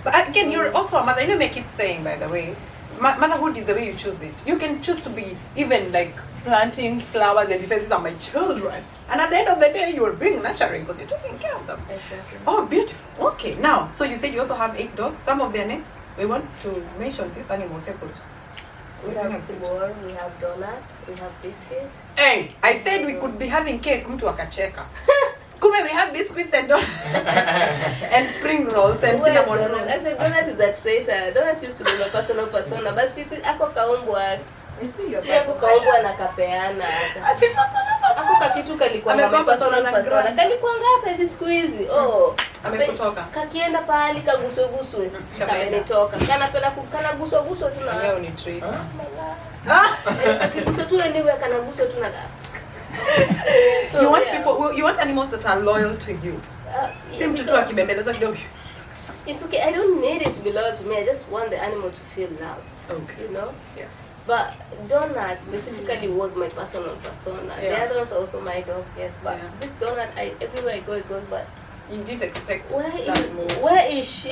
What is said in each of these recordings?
But again, you're also a mother. You know, I keep saying, by the way, motherhood is the way you choose it. You can choose to be even like planting flowers and you say, these are my children. And at the end of the day, you're being nurturing because you're taking care of them. Exactly. Oh, beautiful. Okay, now, so you said you also have 8 dogs. Some of their names, we want to mention these animals here because we have Sibor, we have Donut, we have Biscuit. Hey, I said we could be having cake, mtu akacheka. Kume, we have biscuits and donuts and spring rolls and cinnamon rolls. I said Donut is a traitor. Donut used to be my personal persona, but ako kaumbwa. Ako kaumbwa na kapeana hata. Ako kakitu kalikuwa my personal persona. Kalikuwa ngapi hivi siku hizi? Oh, amekutoka. Kakienda pahali kagusoguswe. Kamenitoka. Kana gusoguswe tu na leo ni traitor. Kiguso tu anywhere kana guso tu na. So, you want people, you want animals that are loyal to you. Seem to talk about. It's okay. I don't need it to be loyal to me. I just want the animal to feel loved. Okay. You know? Yeah. But Donut specifically was my personal persona. Yeah. The other ones are also my dogs, yes. But yeah. This Donut, everywhere I go, it goes. But you didn't expect where is she? Where is she?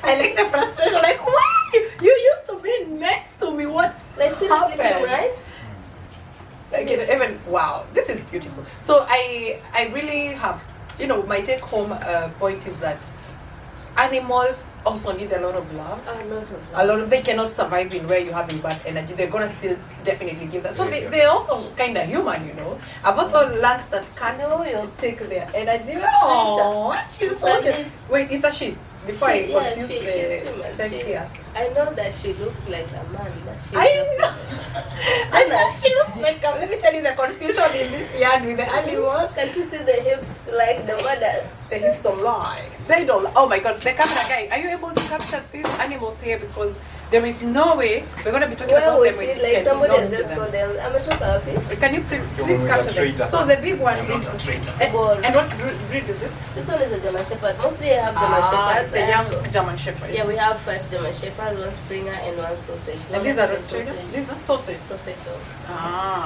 I like the frustration. Like, why? You used to be next to me. What? Like seriously, right? Like even wow, this is beautiful. So I really have, you know, my take home point is that animals also need a lot of love. A lot of they cannot survive in where you have bad energy. They're gonna still definitely give that. So they're also kind of human, you know. I've also learned that cats take their energy. Oh, she's so cute. Wait, it's a she. Before I confuse the sex here. I know that she looks like a man, but she I know. I know she looks like a, let me tell you the confusion in this yard with the animals. Can't you see the hips like the mothers? The hips don't lie. They don't lie. Oh my god, the camera guy, are you able to capture these animals here? Because there is no way we're going to be talking about them when like somebody has just called them. Can you please capture them? So the big one is and what breed is this? This one is a German Shepherd. Mostly I have German Shepherds. It's a young German Shepherd. Yeah, we have 5 German Shepherds, 1 Springer and 1 sausage. And these are sausage. These are sausage. Sausage.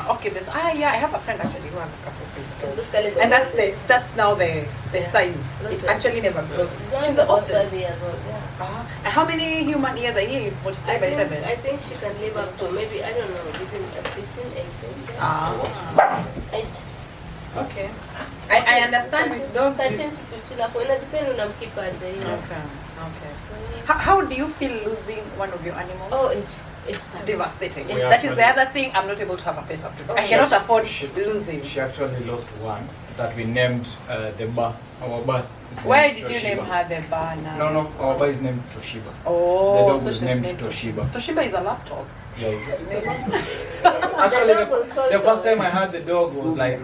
Okay. That's yeah. I have a friend actually who has a sausage. So basically, and that's now the size. It actually never grows. She's about 5 years old. Yeah. And how many human years are you? By 7? I think she can live up to maybe, I don't know, between 15, 18. Age. Okay. I understand with dogs. 13 to 15. Depending on keeper. Okay. How do you feel losing one of your animals? Oh, it's devastating. That is the other thing. I'm not able to have a pet after. I cannot afford losing. She actually lost one that we named the bar. Our bar. Why did you name her the bar now? No, our bar is named Toshiba. Oh, the dog was named Toshiba. Toshiba is a laptop. Yeah, actually, the first time I heard the dog was like,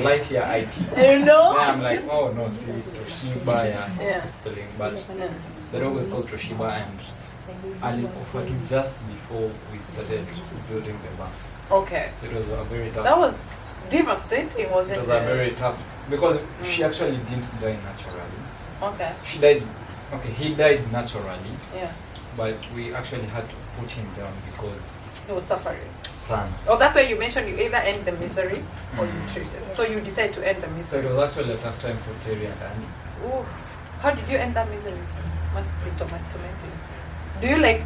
life here IT. You know? Then I'm like, oh no, see, Toshiba, spelling. But the dog was called Toshiba, and just before we started building the bar. Okay. So it was a very tough. That was devastating, wasn't it? It was a very tough, because she actually didn't die naturally. Okay. She died, he died naturally. Yeah. But we actually had to put him down because he was suffering. Son. Oh, that's why you mentioned you either end the misery or you treat it. So you decide to end the misery. So it was actually a tough time for Terry and Annie. Ooh. How did you end that misery? Must be tormenting. Do you like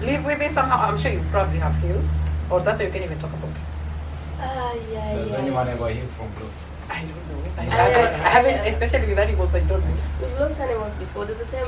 live with it somehow? I'm sure you probably have healed. Or that's why you can't even talk about it. Does anyone ever heal from loss? I don't know. I haven't, especially with animals, I don't know. We've lost animals before. There's a time,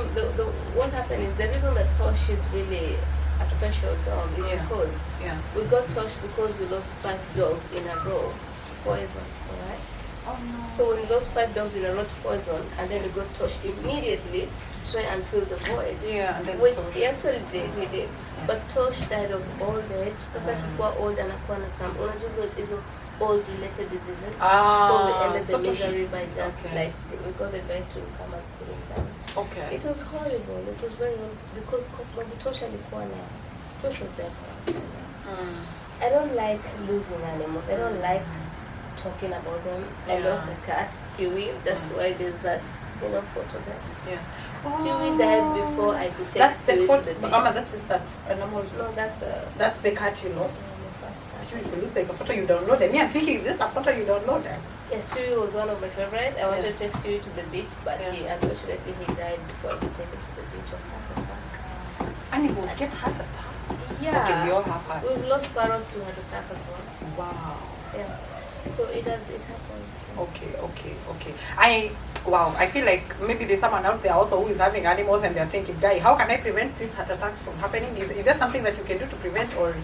what happened is the reason that Tosh is really a special dog is because we got Tosh because we lost 5 dogs in a row to poison, alright? Oh no. So when we lost 5 dogs in a row to poison, and then we got Tosh immediately to try and fill the void. Yeah, and then which Tosh. he actually did, he did. Yeah. But Tosh died of old age. Sasa kikuwa old anakuwa na some hizo old related diseases. So we ended the misery by just like we got the vet to come and put him down. Okay. It was horrible. It was very because Babu Tosh alikuwa na Tosh was there for us. I don't like losing animals. I don't like talking about them. I lost a cat, Stewie. That's why there's that photo there. Yeah. Stewie died before I could take Stewie to the beach. Mama, that's that animal. No, that's the cat you lost. It looks like a photo you downloaded. Me, I'm thinking it's just a photo you downloaded. Yes, Stewie was one of my favorite. I wanted to take Stewie to the beach, but unfortunately he died before I could take him to the beach of heart attack. Animals get heart attack. Yeah. Okay, we all have hearts. We've lost parrots to heart attack as well. Wow. Yeah. So it happens. Okay. I feel like maybe there's someone out there also who is having animals and they're thinking, guy, how can I prevent these heart attacks from happening? Is there something that you can do to prevent, or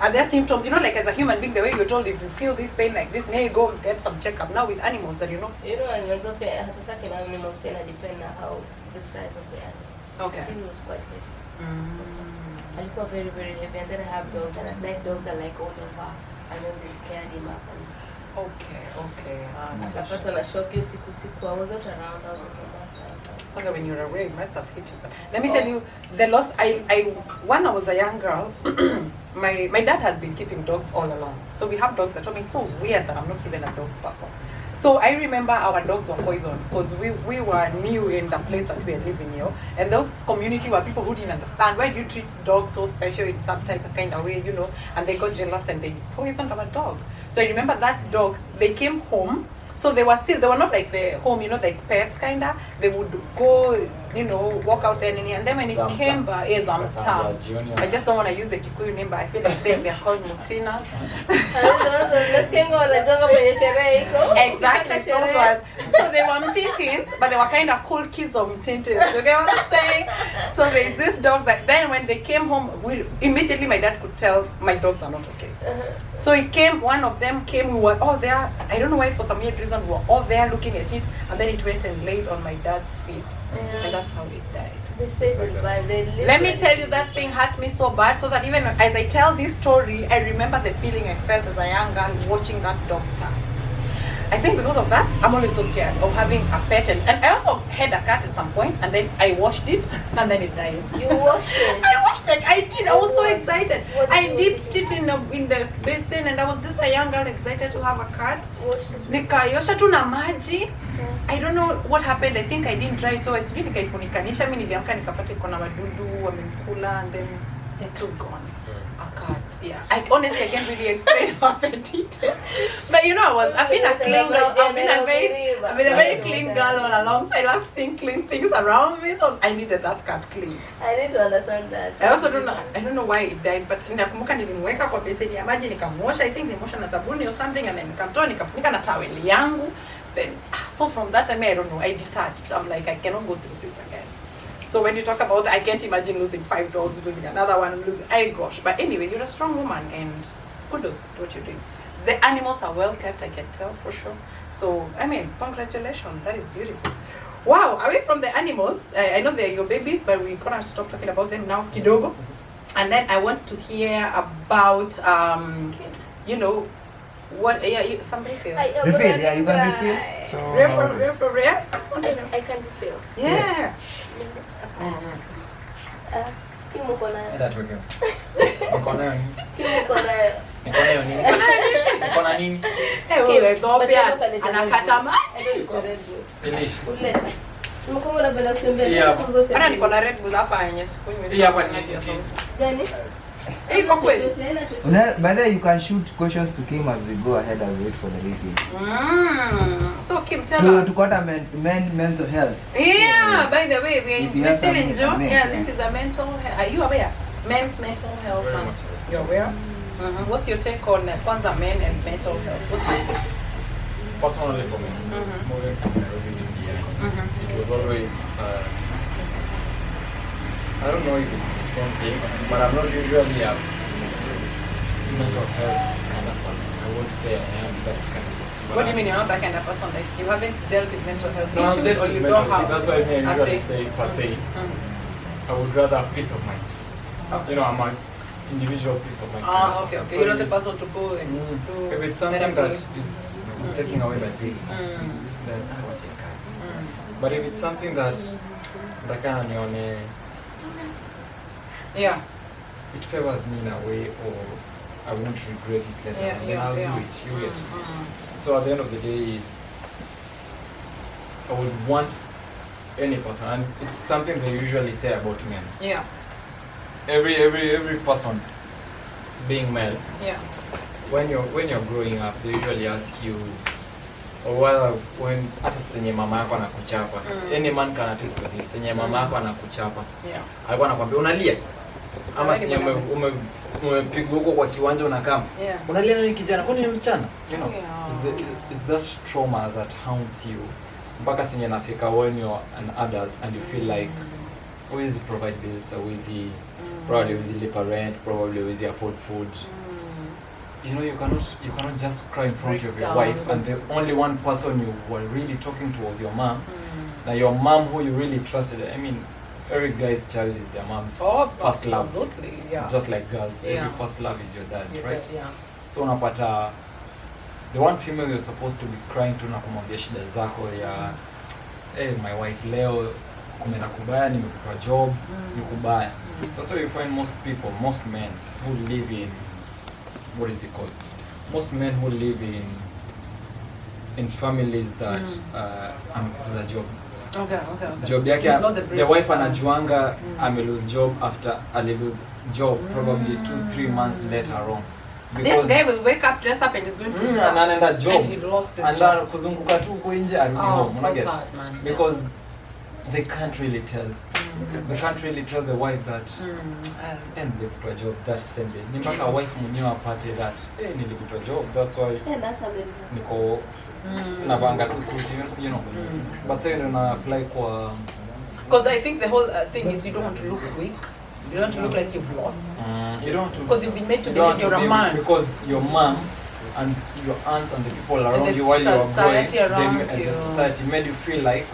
are there symptoms? You know, like as a human being, the way you're told, if you feel this pain like this, hey, go get some checkup. Now with animals that and when heart attack in animals can depend on how the size of the animal. Okay. Stewie was quite heavy. Alikuwa very, very heavy, and then I have dogs, and at night dogs are like all over, and then they scared him up. And Okay. Akapata na shock hiyo siku. I was not around. I was in Mombasa. Also, when you were away, it must have hit you. But let me tell you, the loss. When I was a young girl, my dad has been keeping dogs all along. So we have dogs at home. It's so weird that I'm not even a dogs person. So I remember our dogs were poisoned because we were new in the place that we were living here, and those community were people who didn't understand why do you treat dogs so special in some type of kind of way, and they got jealous and they poisoned our dog. So I remember that dog, they came home. So they were not like the home, like pets kinda. They would go, walk out there and then when it came by I just don't want to use the Kikuyu name, but I feel like saying they're called mutinas. Exactly. So they were mutintins, but they were kind of cool kids of mutintins. You get what I'm saying? So there's this dog that then when they came home, immediately my dad could tell my dogs are not okay. So one of them came, we were all there. I don't know why, for some weird reason, we were all there looking at it, and then it went and laid on my dad's feet. And that's how it died. They say Let me tell you, that thing hurt me so bad, so that even as I tell this story, I remember the feeling I felt as a young girl watching that dog die. I think because of that, I'm always so scared of having a pet. And I also had a cat at some point, and then I washed it, and then it died. You washed it? I washed it. I did. I was so excited. I dipped it in the basin, and I was just a young girl excited to have a cat. Nikaiosha tu na maji. I don't know what happened. I think I didn't try it, so I sijui nikaifunikanisha. Mimi niliamka nikapata iko na wadudu wamekula, and then it was gone. A cat, yeah. I honestly can't really explain how I did it. But I've been a clean girl. I've been a very clean girl all along. So I love seeing clean things around me. So I needed that cat clean. I need to understand that. I also don't know why it died, but nakumbuka nilimweka kwa beseni ya maji nikamwosha. I think nilimwosha na sabuni or something, and then nikamtoa nikafunika na towel yangu. Then so from that time I don't know, I detached. I'm like, I cannot go through this again. So when you talk about, I can't imagine losing 5 dogs, losing another one, gosh. But anyway, you're a strong woman, and kudos to what you're doing. The animals are well kept, I can tell for sure. So, congratulations, that is beautiful. Wow, away from the animals, I know they're your babies, but we're gonna stop talking about them now, kidogo. And then I want to hear about, what, somebody feel? Refill, yeah, you can refill. So, refill. I can refill. Yeah. Kimuko nayo. Enda tuweke. Niko nayo nini? Kimuko nayo. Niko nayo nini? Niko na nini? Wewe Ethiopia anakata maji. Finish. Uleta. Kimuko mbona bela sembe? Yeah. Ana niko na Red Bull hapa yenye sikunywi. Hii hapa ni Gani? Iko kweli. by the way, you can shoot questions to Kim as we go ahead and wait for the refill. So Kim, tell us. To got a mental health. Yeah, So, by the way, we're still in June. Yeah, this is a mental health. Are you aware? Men's mental health. Very much aware. You're aware? What's your take on kwanza men and mental health? What's your take? Personally for me, moving from Nairobi to Diani, it was always, I don't know if it's the same thing, but I'm not usually a mental health kind of person. I won't say I am that kind of person. What do you mean you're not that kind of person? Like you haven't dealt with mental health No, I've issues, dealt or with you mental don't health. have? That's why I usually I say per se. I would rather have peace of mind. Okay. I'm an individual peace of mind. Okay. So You're not the it's- person to go and do if it's something that is taking away my peace, then I would say okay. But if it's something that yeah. it favors me in a way, or I won't regret it later, then I'll do it. You get it. So at the end of the day, I would want any person, and it's something they usually say about men. Yeah. Every person, being male, Yeah. when you're growing up, they usually ask you, Or when hata senye mama yako anakuchapa. Any man can attest to this. Senye mama yako anakuchapa. Yeah. Alikuwa anakwambia unalia. Ama senye umepigwa huko kwa kiwanja unakaa. Yeah. Unalia nini kijana? Kwani ni msichana? You know, Yeah. is that trauma that haunts you? Mpaka senye nafika when you're an adult and you feel like always provide bills, always probably always live rent, probably always afford food. You know, you cannot just cry in front of your wife and the only one person you were really talking to was your mom. Now your mom who you really trusted. I mean, every guy's child is their mom's first love. Absolutely, yeah. Just like girls, Yeah. every first love is your dad, right? Yeah. So unapata the one female you're supposed to be crying to na kumwambia shida zako ya hey, my wife leo kumena kubaya, nimekupa job, ni kubaya. That's why you find most men who live in, what is it called? Most men who live in families that amepoteza job. Okay. Job yake, the wife anajuanga lose job after lose job probably 2-3 months later on. This guy will wake up, dress up, and is going to anaenda job. And he lost his and job. Kuzunguka tu huko nje arudi home. So sad, man. Because they can't really tell. They can't really tell the wife that and niliputwa job that same day. Ni mpaka wife mwenyewe apate that niliputwa job, that's why niko navanga tu suit, you know. But say una apply kwa, because I think the whole thing is you don't want to look weak. You don't want to look like you've lost. You don't want to, because you've been made to believe you're a man. Because your mom and your aunts and the people around you while you were growing, the society made you feel like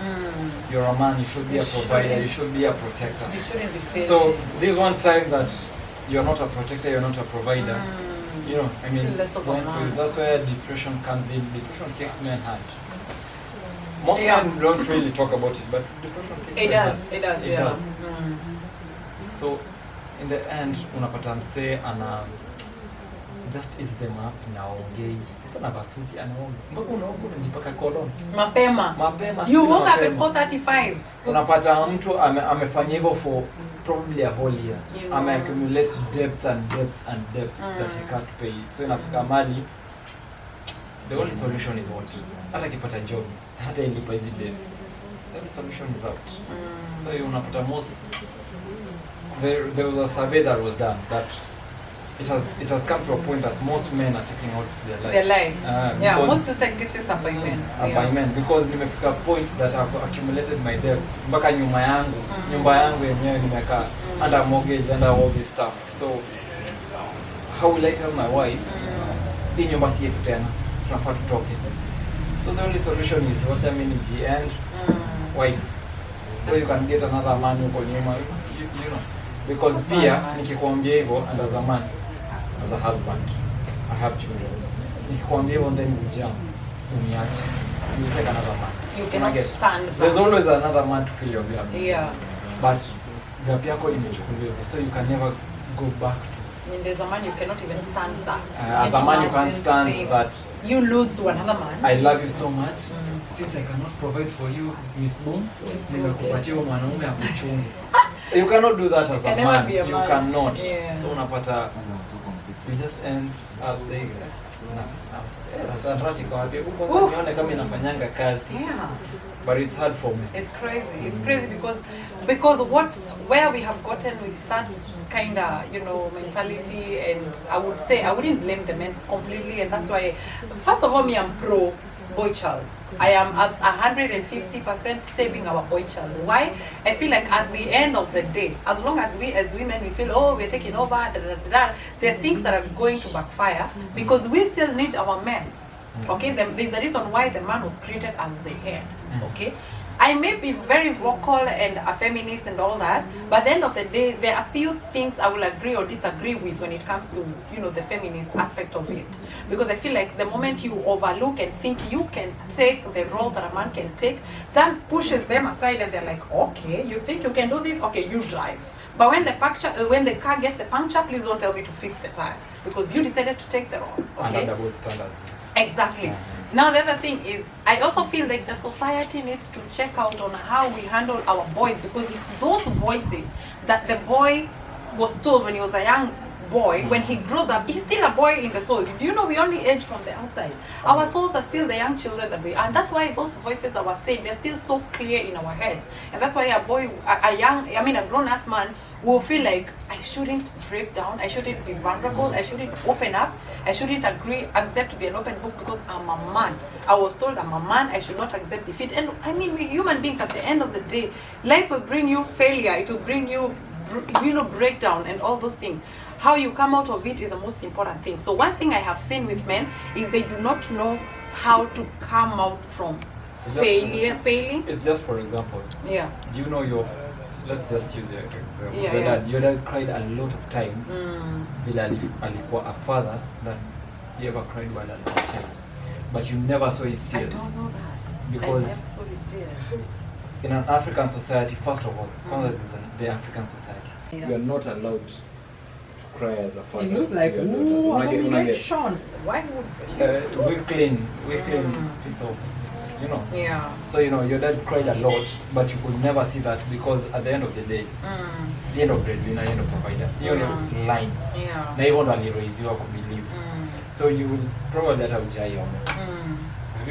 you're a man, you should be a provider, you should be a protector. You shouldn't be failing. So this one time that you're not a protector, you're not a provider, you know, I mean, that's where depression comes in. Depression kicks men hard. Most men don't really talk about it, but depression kicks men hard. It does. So in the end, unapata msee ana just is them up na ongei. Sana basuti anaomba. Mbona unaomba unajipaka kolon? Mapema. You woke up at 4:35. Unapata mtu amefanya hivyo for probably a whole year. Accumulate debts and debts and debts that he can't pay. So inafika mali, the only solution is what? Hata akipata job, hata ilipa hizi debts. The only solution is out. So unapata there was a survey that was done that it has come to a point that most men are taking out their lives. Most suicide cases are by men. By men, because nimefika a point that I've accumulated my debts. Mpaka nyumba yangu yenyewe nimeka under mortgage, under all this stuff. So how will I tell my wife, hii nyumba si yetu tena, tunafaa tutoke? So the only solution is what I mean and wife. So you can get another man huko nyuma, you know. Because pia nikikwambia hivyo, and as a man, as a husband, I have children. Nikikwambia hivyo then ujam, uniache, you take another man. You cannot stand back. There's always another man to fill your gap. Yeah. But gap yako imechukuliwa, so you can never go back to. And there's a man you cannot even stand that. As a man you can't stand that. You lose to another man. I love you so much. Since I cannot provide for you, Miss Boom, nimekupatia mwanaume akuchungu. You cannot do that as a man. You cannot. So unapata, you just end up saying nione kama inafanyanga kazi. But it's hard for me. It's crazy. It's crazy because where we have gotten with that kind of, you know, mentality, and I would say I wouldn't blame the men completely, and that's why first of all, me, I'm pro boy child. I am at 150% saving our boy child. Why? I feel like at the end of the day, as long as we as women we feel we're taking over, there are things that are going to backfire because we still need our men. Okay, there's a reason why the man was created as the head. Okay, I may be very vocal and a feminist and all that, but at the end of the day, there are few things I will agree or disagree with when it comes to, you know, the feminist aspect of it. Because I feel like the moment you overlook and think you can take the role that a man can take, that pushes them aside and they're like, okay, you think you can do this? Okay, you drive. But when the car gets a puncture, please don't tell me to fix the tire because you decided to take the role. Okay? Under double standards. Exactly. Now the other thing is, I also feel like the society needs to check out on how we handle our boys because it's those voices that the boy was told when he was a young boy, when he grows up, he's still a boy in the soul. Do you know we only age from the outside? Our souls are still the young children that we are. And that's why those voices that were saying, they're still so clear in our heads. And that's why a grown-ass man will feel like, I shouldn't break down, I shouldn't be vulnerable, I shouldn't open up, I shouldn't accept to be an open book because I'm a man. I was told I'm a man, I should not accept defeat. And I mean, we human beings, at the end of the day, life will bring you failure, it will bring you, breakdown and all those things. How you come out of it is the most important thing. So one thing I have seen with men is they do not know how to come out from failing. It's just for example. Yeah. Do you know let's just use your example. Yeah, Your dad cried a lot of times. Bila alikuwa a father that he ever cried while a little child. But you never saw his tears. I don't know that. Because I never saw his tears. in an African society, first of all, the African society, you are not allowed to cry as a father. It looks like, ooh, abomination. Why would we clean piece of, you know. Yeah. So your dad cried a lot, but you could never see that because at the end of the day, the end of breadwinner, end of provider, you know, line. Yeah. Na hivyo ndo aliraisiwa kubelieve. So you will probably that ujai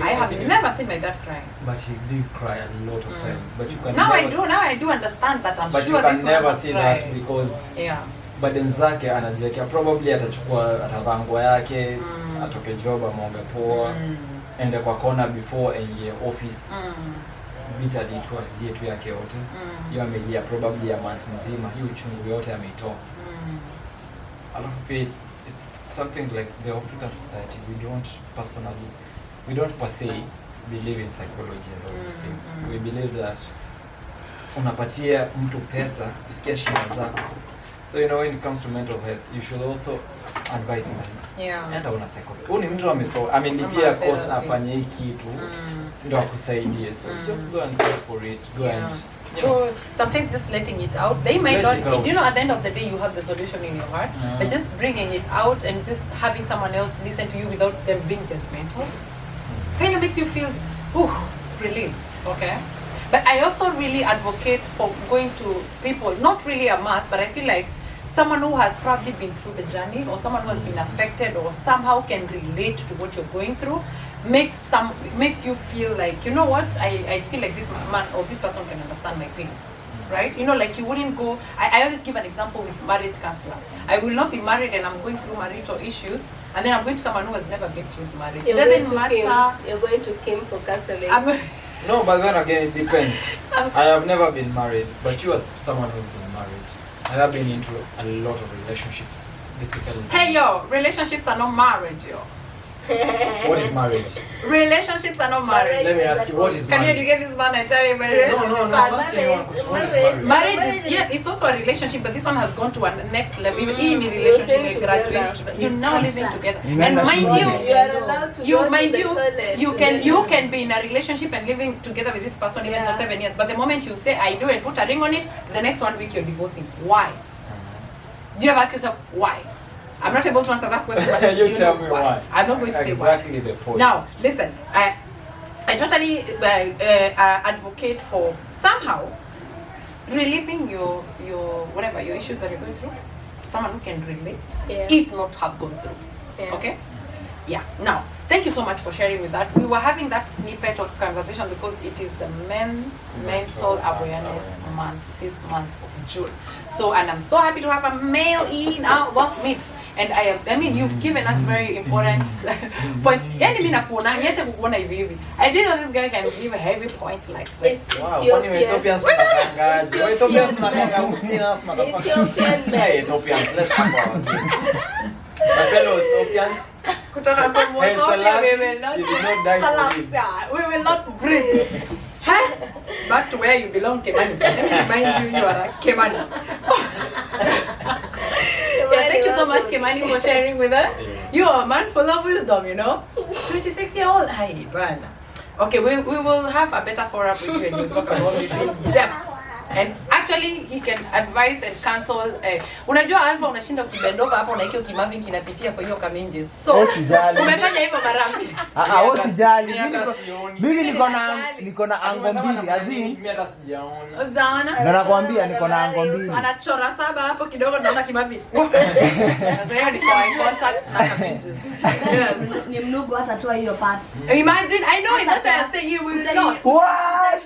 I have never seen my dad cry. But he did cry a lot of times. But you can Now I do understand that. I'm but sure you can this never man see cry. that because burden zake anajiwekea, probably atavaa nguo yake, atoke job amonge poa, ende kwa kona before aingie office, bita lietu yake yote, hiyo amelia probably ya month mzima, hiyo uchungu yote ameitoa. Alafu pia it's something like the African society, we don't per se believe in psychology and all these things. We believe that unapatia mtu pesa kusikia shida zako. So when it comes to mental health, you should also advise him. Enda una psychologist. Huyu ni mtu amelipia course afanye hii kitu ndio akusaidie. So just go and go for it. Go and sometimes just letting it out. They might not, at the end of the day you have the solution in your heart, but just bringing it out and just having someone else listen to you without them being judgmental kind of makes you feel relieved. Okay. But I also really advocate for going to people, not really a mass, but I feel like someone who has probably been through the journey, or someone who has been affected or somehow can relate to what you're going through, makes you feel like, you know what, I feel like this man or this person can understand my pain. Right? Like you wouldn't go, I always give an example with marriage counselor. I will not be married and I'm going through marital issues, and then I'm going to someone who has never been through marriage. It doesn't matter. You're going to Kim for counseling. No, but then again, it depends. I have never been married, but you as someone who's been married, I have been into a lot of relationships, basically. Hey yo, relationships are not marriage, yo. What is marriage? Relationships are not marriage. Let me ask you, what is marriage? Can you get this man and tell him marriage is, yes, it's also a relationship, but this one has gone to a next level. In a relationship, you graduate, you're now living together. And mind you can be in a relationship and living together with this person even for 7 years. But the moment you say I do and put a ring on it, the next 1 week you're divorcing. Why? Do you ever ask yourself why? I'm not able to answer that question, but you tell me why. I'm not going to say why. Exactly the point. Now, listen, I totally advocate for somehow relieving your whatever, your issues that you're going through to someone who can relate, if not have gone through. Okay? Yeah. Now, thank you so much for sharing with that. We were having that snippet of conversation because it is the Men's Mental Awareness Month, this month of June. So, and I'm so happy to have a male in our work mix. And I mean, you've given us very important points. I didn't know this guy can give heavy points like this. Wow, Ethiopians, let's talk about it. My fellow Ethiopians, we will not breathe. Back to where you belong, Kemani. Let me remind you, you are a Kemani. Thank you so much, Kemani, for sharing with us. You are a man full of wisdom, 26-year-old. Hi, Bana. Okay, we will have a better forum with you and we'll talk about this in depth. And actually, actually he can advise and counsel. Unajua Alpha unashinda ukibendova hapo na hiyo kimavi kinapitia kwa hiyo kamenje. So umefanya hivyo mara mbili. Usijali. Mimi niko na ango mbili azin. Mimi hata sijaona. Unaona? Na nakwambia niko na ango mbili. Anachora saba hapo kidogo naona kimavi. Sasa hiyo ni kwa contact na kamenje. Yes. Ni mnugu hata toa hiyo part. Imagine, I know it, that's why I'm saying you will not. What?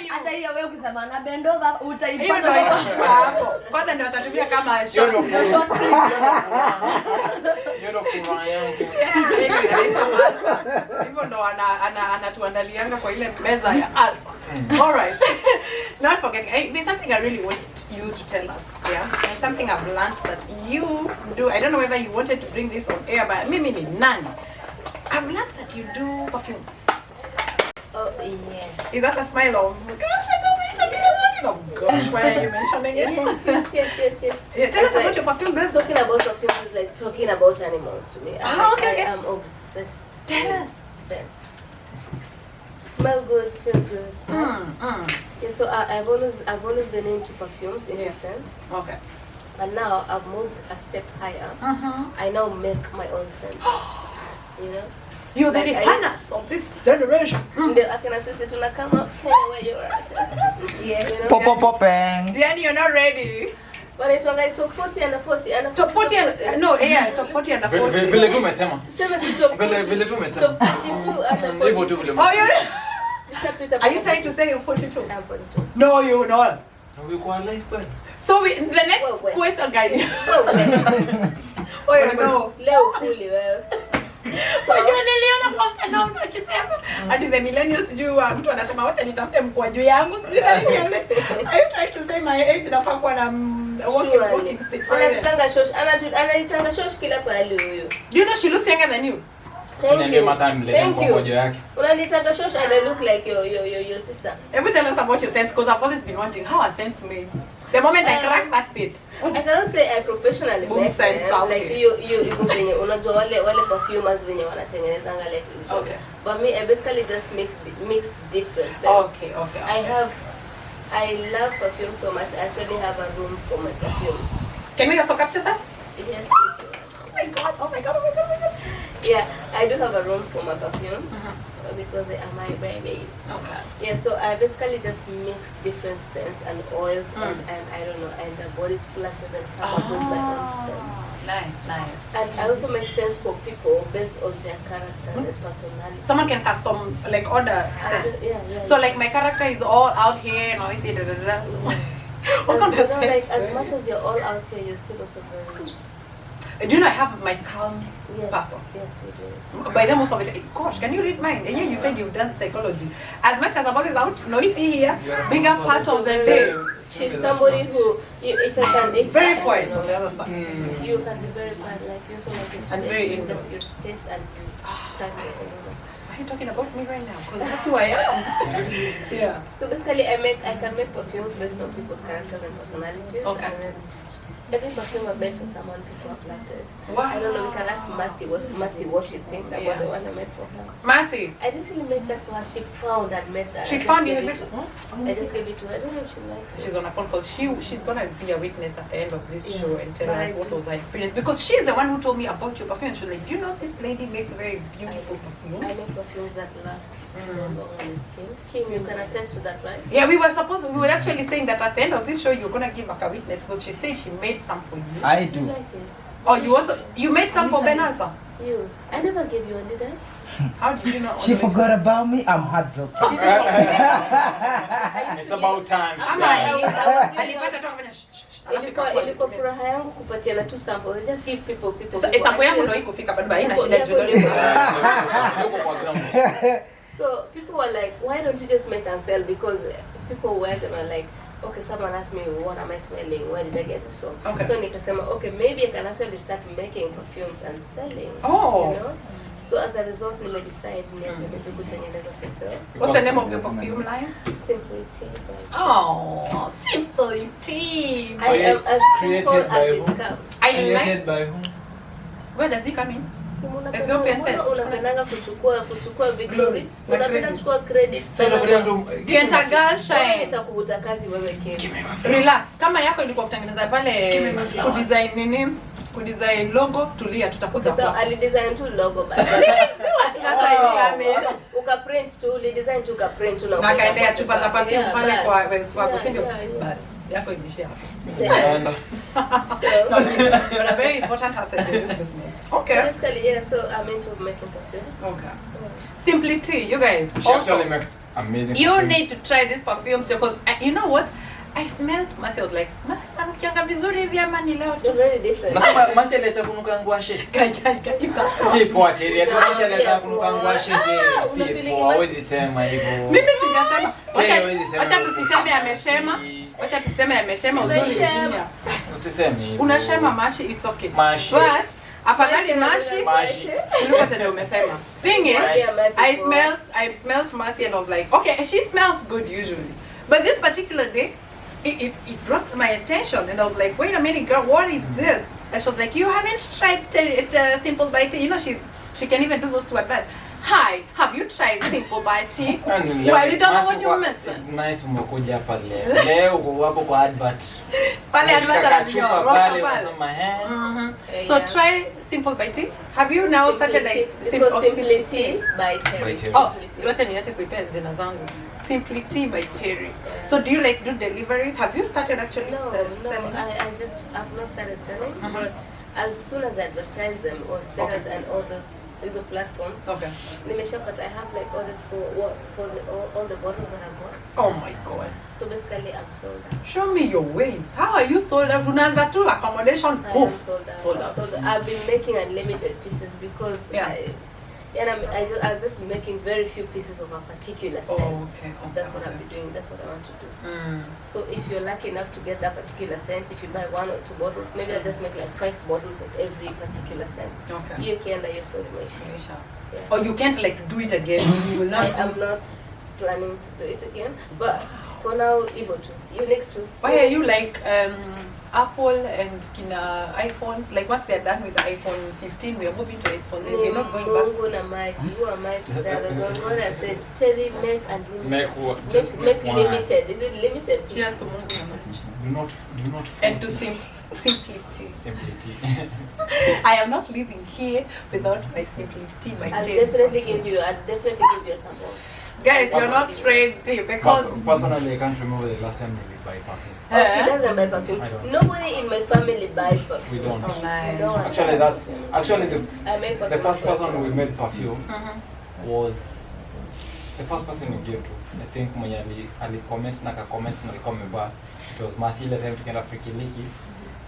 Hata hiyo wewe ukisema na bendova Hiyo utaipata ndio itakuwa hapo. Kwanza ndio watatumia kama short film. Hiyo ndio furaha yangu. Hivyo ndo anatuandalianga kwa ile meza ya Alpha. All right. Not forgetting, there's something I really want you to tell us. Yeah, there's something I've learned that you do. I don't know whether you wanted to bring this on air, but mimi ni nani. I've learned that you do perfumes. Oh yes. Is that a smile of gosh, I know it, I did it. Oh gosh, why are you mentioning it? Yes. Yeah, tell us about your perfume business. Talking about perfume is like talking about animals to me. Okay. I am obsessed. Tell us. Scents. Smell good, feel good. Yeah, so I've always been into perfumes, into scents. Okay. But now I've moved a step higher. I now make my own scents. You know? You're the Rihannas of this generation. Ndio akina sisi tunakama Kenya where you're at. Yeah. You know? Popeng. Danny, you're not ready. But it's like top 40 and 40 and Top 40 and no, yeah, top 40 and 40. Vile tu umesema. Tuseme tu top 40. Vile tu umesema. Top 42 and 42. Hivyo tu vile. Oh, are you trying to say you're 42? I'm 42. No, you're not. We're quite life bad. So the next question, guys. Oh, no. Leo kuli wewe. So niliona kwa mtandao mtu akisema ati the millennials sijui mtu anasema wacha nitafute mkwaju yangu sijui nini yule. Are you trying to say my age nafaa kuwa na walking stick? Anatanga shosh, analitanga shosh kila pale huyo. Do you know she looks younger than you? Thank you. Yake. Unanitanga shosh and I look like your sister. Ever tell us about your scents, because I've always been wondering how are scents made. The moment I crack that pit. I cannot say I professionally Boom make scents them. out Like here. you venye unajua wale perfumers venye wanatengenezanga like. Okay. But me I basically just mix different scents. Okay. I love perfume so much. I actually have a room for my perfumes. Can we also capture that? Yes. Oh my god. Yeah, I do have a room for my perfumes because they are my babies. Okay. Yeah, so I basically just mix different scents and oils and I don't know, and the body splashes and come up with my own scent. Nice. And I also make sense for people based on their characters and personality. Someone can custom like order. Yeah. So like my character is all out here, noisy, So what kind of like scent? as much as you're all out here, you're still also very. Do you know I have my calm person? Yes, you do. By the most of it, gosh, can you read mine? And you said you've done psychology. As much as I'm always out, noisy here, bigger part of the day. She's somebody who, very quiet on the other side. You can be very quiet, like you also like your space. And very just your space and time it anymore. Are you talking about me right now? Because that's who I am. Yeah. So basically, I can make perfume based on people's characters and personalities. Okay. And then every perfume I made for someone, people have loved it. Wow. I don't know, we can ask Mercy what she thinks about the one I made for her. Mercy. I didn't really make that for her. She found and made that. She found you. I just gave it to her. I don't know if she likes it. She's on a phone call. She's gonna be a witness at the end of this show and tell us what was her experience, because she's the one who told me about your perfume. She was like, you know, this lady makes very beautiful perfumes. I make perfumes that last so long on the skin. Kim, you can attest to that, right? Yeah, we were actually saying that at the end of this show you're gonna give like a witness, because she said she made some for you. I You do. like it? Oh, you made some for Ben Alpha? You. I never gave you one, did I? How did you know? She forgot about me. I'm heartbroken. It's about time. Alipata tu kufanya Ilikuwa furaha yangu kupatiana tu samples. I just give people. sample yangu ndio iko fika bado haina shida juu. So people were like, why don't you just make and sell? Because people were gonna like, okay, someone asked me, what am I smelling? Where did I get this from? Okay. So nikasema, okay, maybe I can actually start making perfumes and selling. Oh. You know? So as a result, we decide nianze kutengeneza for sale. What's the name of your perfume line? Simply Tea. Oh, Simply Tea. I am as simple Created by as it who? comes. I Created like. by whom? Where does he come in? Ethiopian cents. Unapendanga kuchukua victory. Unapenda kuchukua credit. Get a girl shine. Nitakuvuta kazi wewe Kim. Relax. Kama yako ilikuwa kutengeneza pale kudesign nini? Kudesign logo, tulia tutakuja kwa. So alidesign tu logo basi. Ukaprint tu, ulidesign tu ukaprint tu na akaendea chupa za perfume pale kwa Wells Fargo, sio? Basi yako imeshia hapo. No, you're a very important asset in this business. Okay. Basically, yeah, so I'm into making perfumes. Okay. Simply T, you guys. She actually makes amazing you perfumes. need to try this perfumes because you know what? I smelled Mercy, I was like, Mercy ananukianga vizuri hivi ama ni leo tu? They're very different. Nasema Mercy aleta kunuka ngwashe. Si poa teri, ati Mercy aleta kunuka ngwashe je. Si poa, hawezi sema hivyo. Mimi sijasema. Acha tusiseme ameshema. Acha tuseme ameshema uzuri dunia. Usiseme hivyo. Unashema mashi, it's okay. Mashi. But afadhali mashi. Look at umesema. Thing is, I smelled Mercy and I was like, okay, she smells good usually. But this particular day, it brought my attention and I was like, wait a minute girl, what is this? And she was like, you haven't tried Simple by Tea. You know, she can even do those two at that. Hi, have you tried Simple by Tea? Well, you don't know what you're missing. It's nice umekuja hapa leo. Leo wako kwa advert. Pale advert anajua pale unasema So try Simple by Tea. Have you now started like Simply Tea by Terry? Oh, yote niache kuipea jina zangu. Simply Tea by Terry. So do you like do deliveries? Have you started actually selling? I've not started selling. But as soon as I advertise them or status and all those platforms, okay. But I have like orders for all the bottles that I bought. Oh my god. So basically I'm sold out. Show me your ways. How are you sold out? Unaanza tu accommodation. I am sold out. I've been making unlimited pieces because I was just making very few pieces of a particular scent. Okay. That's what I'll be doing. That's what I want to do. So if you're lucky enough to get that particular scent, if you buy 1 or 2 bottles, maybe I'll just make like 5 bottles of every particular scent. Okay. You can your story, Or you can't like do it again. You will not. I'm not planning to do it again. But for now, Evo 2, Unique 2. Why are you like Apple and kina iPhones? Like once they're done with the iPhone 15, we are moving to iPhone. Then we're not going back. You are Mike. What I said, Cherry make unlimited. Make one. limited. Is it limited? Cheers to Mungu na maji. Do not And to Simply Tea. Simply Tea. I am not living here without my Simply Tea by I'll Tea. definitely give you a sample. Guys, you're not ready because Personally, I can't remember the last time we buy perfume. He doesn't buy perfume. Nobody in my family buys perfume. We don't. Oh, nice. Actually the first perfume person we made perfume was the first person we gave to. I think mwenye ali-comment na ka-comment na alikuwa amevaa. It was Mercy ile time tukienda Frikiliki.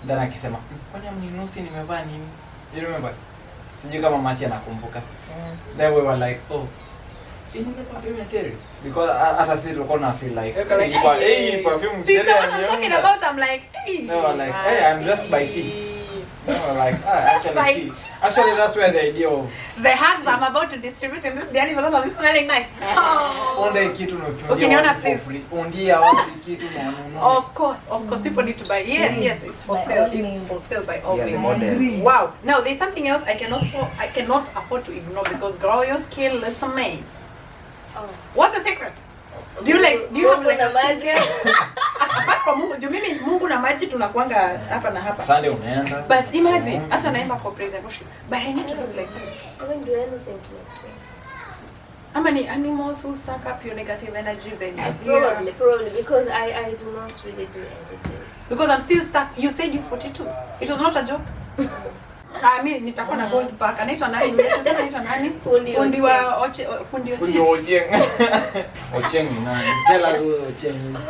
Then akisema, kwani mninusi nimevaa nini? You remember? Sijui kama Mercy anakumbuka. Then we were like, oh, because as I said, we're gonna feel like hey, perfume. See, the one I'm talking about, I'm like, hey. No, like, hey, I'm just by tea. No, like, actually tea. Actually, that's where the idea of the hugs I'm about to distribute in this day because I'm smelling nice. Onde kitu no smell. Okay, niona please. Ondia wapi kitu no. Of course, people need to buy. Yes, it's for sale. It's for sale by all means. Wow. Now there's something else I cannot afford to ignore because girl, your skin looks amazing. What's the secret? Do you have like a magic? Apart from Mungu, do you mean Mungu na maji tunakuanga hapa na hapa? Sunday unaenda. But imagine, hata naimba kwa praise and worship. But I need to look like this. I don't do anything to my skin. How many animals who suck up your negative energy then you Probably because I do not really do anything. Because I'm still stuck. You said you're 42. It was not a joke. Mimi nitakuwa na Bold Park. Anaitwa nani? Unasema anaitwa nani? Fundi wa fundi Ochieng. Ochieng ni nani? Tell us who Ochieng is.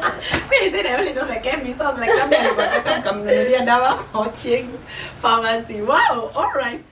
Mimi said I only know the chemist. So I was like, I'm going to go mkamnunulia dawa Ochieng pharmacy. Wow, all right.